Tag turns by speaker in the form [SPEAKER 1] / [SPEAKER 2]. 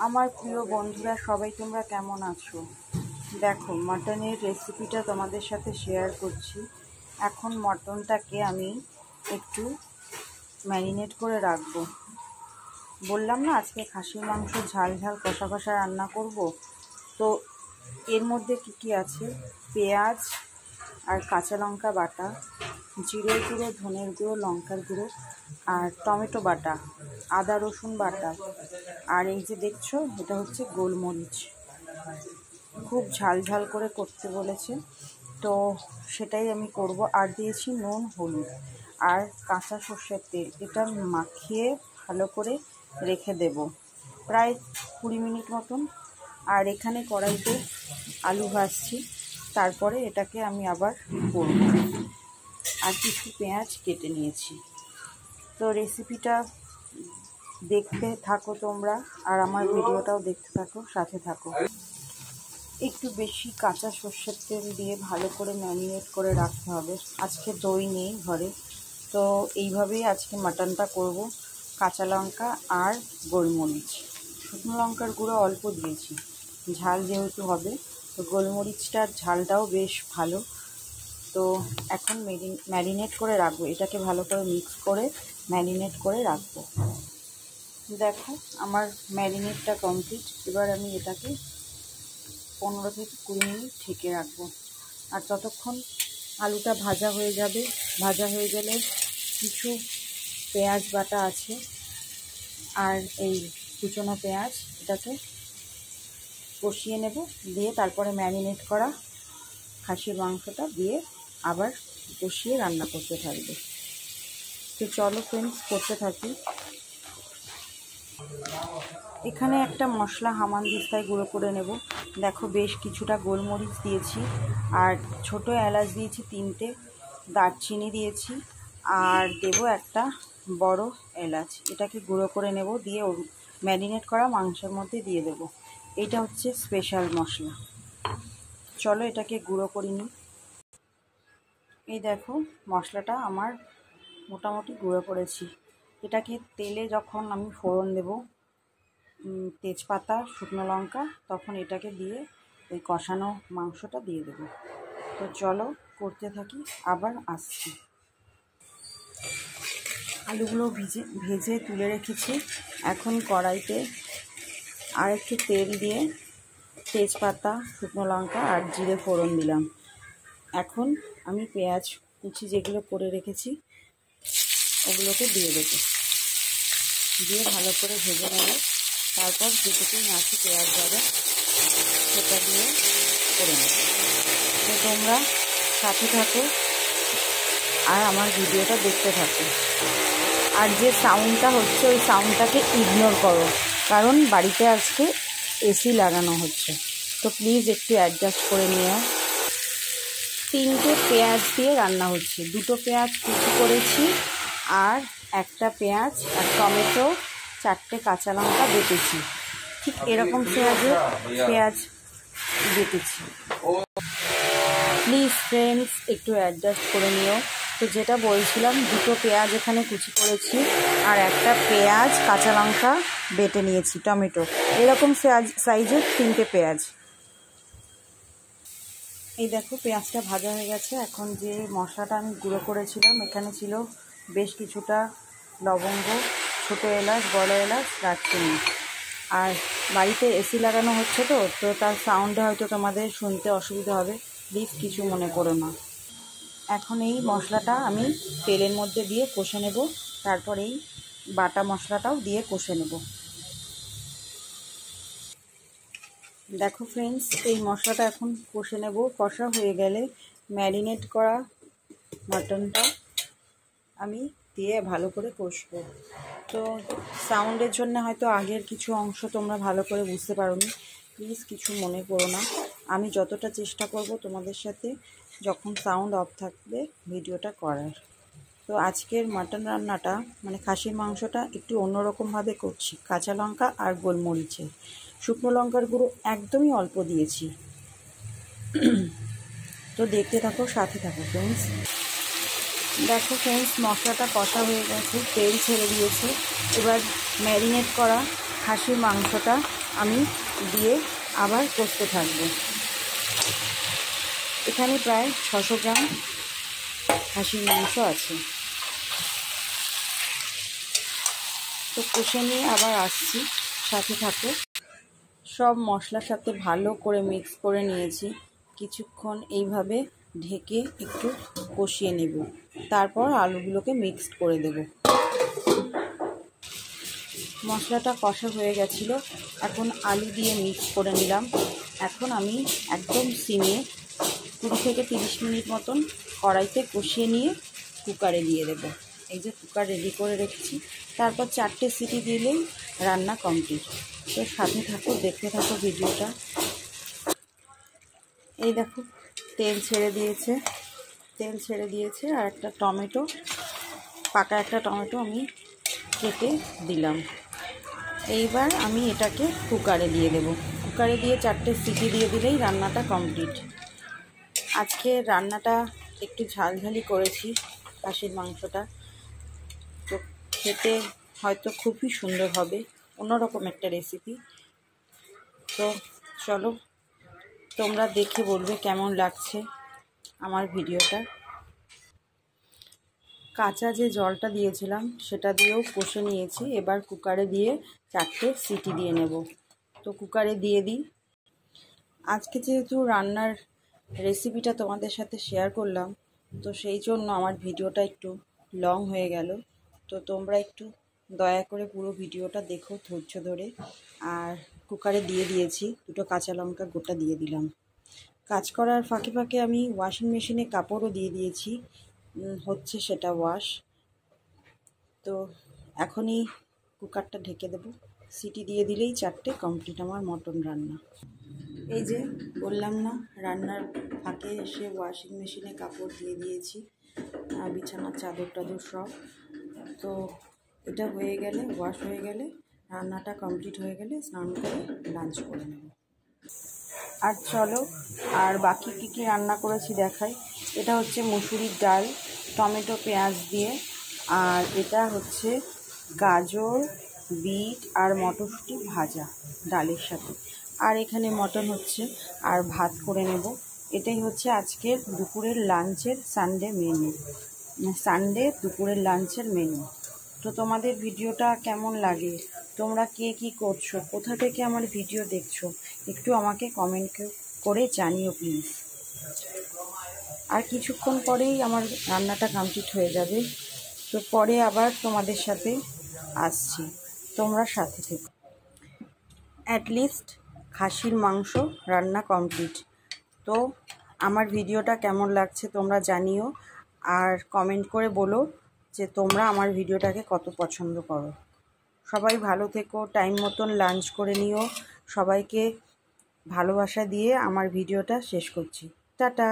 [SPEAKER 1] আমার প্রিয় বন্ধুরা সবাই তোমরা কেমন আছো? দেখো, মাটনের রেসিপিটা তোমাদের সাথে শেয়ার করছি। এখন মটনটাকে আমি একটু ম্যারিনেট করে রাখবো। বললাম না আজকে খাসির মাংস ঝাল ঝাল কষা কষা রান্না করব। তো এর মধ্যে কি আছে, পেঁয়াজ আর কাঁচা লঙ্কা বাটা, জিরের গুঁড়ো, ধনের গুঁড়ো, লঙ্কার গুঁড়ো আর টমেটো বাটা, আদা রসুন বাটা, আর এই যে দেখছো এটা হচ্ছে গোলমরিচ। খুব ঝাল ঝাল করে করতে বলেছে, তো সেটাই আমি করব। আর দিয়েছি নুন, হলুদ আর কাঁচা সর্ষের তেল। এটা মাখিয়ে ভালো করে রেখে দেব প্রায় 20 মিনিট মতন। আর এখানে কড়াইতে আলু ভাজছি, তারপরে এটাকে আমি আবার করব। আর কিছু পেঁয়াজ কেটে নিয়েছি। তো রেসিপিটা দেখতে থাকো তোমরা, আর আমার ভিডিওটাও দেখতে থাকো, সাথে থাকো। একটু বেশি কাঁচা সর্ষের তেল দিয়ে ভালো করে ম্যারিনেট করে রাখতে হবে। আজকে দই নেই ঘরে, তো এইভাবেই আজকে মাটনটা করব। কাঁচা লঙ্কা আর গোলমরিচ, শুকনো লঙ্কার গুঁড়ো অল্প দিয়েছি, ঝাল যেহেতু হবে, তো গোলমরিচটার ঝালটাও বেশ ভালো। তো এখন ম্যারিনেট করে রাখবো, এটাকে ভালো করে মিক্স করে ম্যারিনেট করে রাখবো। দেখো আমার ম্যারিনেটটা কমপ্লিট। এবার আমি এটাকে 15 থেকে 20 মিনিট ঢেকে রাখবো। আর ততক্ষণ আলুটা ভাজা হয়ে যাবে। ভাজা হয়ে গেলে কিছু পেঁয়াজ বাটা আছে আর এই কুচনো পেঁয়াজ, এটাকে কষিয়ে নেব, দিয়ে তারপরে ম্যারিনেট করা খাসির মাংসটা দিয়ে আবার কষিয়ে রান্না করতে থাকবে। তো চলো ফ্রেন্ডস, করতে থাকি। এখানে একটা মশলা হামানদিস্তায় গুঁড়ো করে নেব। দেখো বেশ কিছুটা গোলমরিচ দিয়েছি, আর ছোট এলাচ দিয়েছি 3টে, দারচিনি দিয়েছি, আর দেব একটা বড় এলাচ। এটাকে গুঁড়ো করে নেব, দিয়ে ম্যারিনেট করা মাংসের মধ্যে দিয়ে দেব। এটা হচ্ছে স্পেশাল মশলা। চলো এটাকে গুঁড়ো করে নিই। এই দেখো মশলাটা আমার মোটামুটি গুঁড়ো করেছি। এটাকে তেলে যখন আমি ফোড়ন দেব, তেজপাতা, শুকনো লঙ্কা, তখন এটাকে দিয়ে ওই কষানো মাংসটা দিয়ে দেব। তো চলো করতে থাকি, আবার আসছি। আলুগুলো ভেজে তুলে রেখেছি। এখন কড়াইতে আর একটু তেল দিয়ে তেজপাতা, শুকনো লঙ্কা আর জিরে ফোড়ন দিলাম। এখন আমি পেঁয়াজ কুচি যেগুলো করে রেখেছি ওগুলোকে দিয়ে দেবো, দিয়ে ভালো করে ভেজে নেব। তারপর যেটুকুই আছে পেঁয়াজ ভাজা সেটা দিয়ে করে নেব। তো তোমরা সাথে থাকো আর আমার ভিডিওটা দেখতে থাকো। আর যে সাউন্ডটা হচ্ছে ওই সাউন্ডটাকে ইগনোর করো, কারণ বাড়িতে আজকে এসি লাগানো হচ্ছে, তো প্লিজ একটু অ্যাডজাস্ট করে নিও। 3টে পেঁয়াজ দিয়ে রান্না হচ্ছে। 2টো পেঁয়াজ কুচি করেছি, আর একটা পেঁয়াজ আর টমেটো, 4টে কাঁচা লঙ্কা বেটেছি। ঠিক এরকম পেঁয়াজ বেটেছি। প্লিজ ফ্রেন্ডস একটু অ্যাডজাস্ট করে নিও। তো যেটা বলছিলাম, 2টো পেঁয়াজ এখানে কুচি করেছি, আর একটা পেঁয়াজ, কাঁচা লঙ্কা বেটে নিয়েছি, টমেটো, এরকম সাইজের 3টে পেঁয়াজ। এই দেখো পেঁয়াজটা ভাজা হয়ে গেছে। এখন যে মশলাটা আমি গুঁড়ো করেছিলাম, এখানে ছিল বেশ কিছুটা লবঙ্গ, ছোটো এলাচ, বড় এলাচ, দারচিনি। আর বাড়িতে এসি লাগানো হচ্ছে, তো তার সাউন্ডে হয়তো তোমাদের শুনতে অসুবিধা হবে, প্লিজ কিছু মনে করো না। এখন এই মশলাটা আমি তেলের মধ্যে দিয়ে কষে নেব, তারপর এই বাটা মশলাটাও দিয়ে কষে নেব। দেখো ফ্রেন্ডস, এই মশলাটা এখন কষে নেব। কষা হয়ে গেলে ম্যারিনেট করা মাটনটা আমি দিয়ে ভালো করে কষবো। তো সাউন্ডের জন্য হয়তো আগের কিছু অংশ তোমরা ভালো করে বুঝতে পারোনি, প্লিজ কিছু মনে করো না। আমি যতটা চেষ্টা করব তোমাদের সাথে যখন সাউন্ড অফ থাকবে ভিডিওটা করার। তো আজকের মাটন রান্নাটা মানে খাসির মাংসটা একটু অন্যরকমভাবে করছি। কাঁচা লঙ্কা আর গোলমরিচে, শুকনো লঙ্কার গুঁড়ো একদমই অল্প দিয়েছি। তো দেখতে থাকো, সাথে থাকো ফ্রেন্ডস। দেখো ফ্রেন্ডস, মশলাটা কষা হয়ে গেছে, তেল ছেড়ে দিয়েছে। এবার ম্যারিনেট করা খাসির মাংসটা আমি দিয়ে আবার কষতে থাকবো। এখানে প্রায় 600 গ্রাম খাসির মাংস আছে। তো কষে নিয়ে আবার আসছি, সাথে থাকো। সব মশলার সাথে ভালো করে মিক্স করে নিয়েছি। কিছুক্ষণ এইভাবে ঢেকে একটু কষিয়ে নেব, তারপর আলুগুলোকে মিক্সড করে দেব। মশলাটা কষা হয়ে গেছিল, এখন আলু দিয়ে মিক্স করে নিলাম। এখন আমি একদম সিমে 20 থেকে 30 মিনিট মতন কড়াইতে কষিয়ে নিয়ে কুকারে দিয়ে দেব। এই যে কুকার রেডি করে রেখেছি, তারপর 4টে সিটি দিলেই রান্না কমপ্লিট। তো সাথে থাকো, দেখতে থাকো ভিডিওটা। এই দেখো তেল ছেড়ে দিয়েছে আর একটা টমেটো, পাকা একটা টমেটো আমি কেটে দিলাম। এইবার আমি এটাকে কুকারে দিয়ে দেব। কুকারে দিয়ে 4টে সিটি দিয়ে দিলেই রান্নাটা কমপ্লিট। আজকে রান্নাটা একটু ঝালঝালি করেছি খাসির মাংসটা, তো খেতে হয়তো খুবই সুন্দর হবে, অন্যরকম একটা রেসিপি। তো চলো, তোমরা দেখে বলবে কেমন লাগছে আমার ভিডিওটা। কাঁচা যে জলটা দিয়েছিলাম সেটা দিয়েও কষে নিয়েছি। এবার কুকারে দিয়ে 4টে সিটি দিয়ে নেব। তো কুকারে দিয়ে দিই। আজকে যেহেতু রান্নার রেসিপিটা তোমাদের সাথে শেয়ার করলাম, তো সেই জন্য আমার ভিডিওটা একটু লং হয়ে গেল। তো তোমরা একটু দয়া করে পুরো ভিডিওটা দেখো ধৈর্য ধরে। আর কুকারে দিয়ে দিয়েছি, 2টো কাঁচা লঙ্কা গোটা দিয়ে দিলাম। কাজ করার ফাঁকে ফাঁকে আমি ওয়াশিং মেশিনে কাপড়ও দিয়ে দিয়েছি, হচ্ছে সেটা ওয়াশ। তো এখনই কুকারটা ঢেকে দেব। সিটি দিয়ে দিলেই 4টে কমপ্লিট আমার মটন রান্না। এই যে বললাম না, রান্নার ফাঁকে এসে ওয়াশিং মেশিনে কাপড় দিয়ে দিয়েছি, বিছানার চাদর টাদর সব। তো এটা হয়ে গেলে, ওয়াশ হয়ে গেলে, রান্নাটা কমপ্লিট হয়ে গেলে স্নান করে লাঞ্চ করে নেব। আর চলো, আর বাকি কী কী রান্না করেছি দেখাই। এটা হচ্ছে মুসুরির ডাল টমেটো পেঁয়াজ দিয়ে, আর এটা হচ্ছে গাজর বিট আর মটরশুঁটি ভাজা ডালের সাথে। আর এখানে মটন হচ্ছে, আর ভাত করে নেব। এটাই হচ্ছে আজকের দুপুরের লাঞ্চের সানডে দুপুরের লাঞ্চের মেনু। তো তোমাদের ভিডিওটা কেমন লাগে, তোমরা কে কী করছো, কোথা থেকে আমার ভিডিও দেখছো, একটু আমাকে কমেন্ট করে জানিও প্লিজ। আর কিছুক্ষণ পরেই আমার রান্নাটা কমপ্লিট হয়ে যাবে। তো পরে আবার তোমাদের সাথে আসছি, তোমরা সাথে থেকো। অ্যাটলিস্ট খাসির মাংস রান্না কমপ্লিট। তো আমার ভিডিওটা কেমন লাগছে তোমরা জানিও, আর কমেন্ট করে বলো যে তোমরা আমার ভিডিওটাকে কত পছন্দ করো। সবাই ভালো থেকো, টাইম মতন লাঞ্চ করে নিও। সবাইকে ভালোবাসা দিয়ে আমার ভিডিওটা শেষ করছি। টাটা।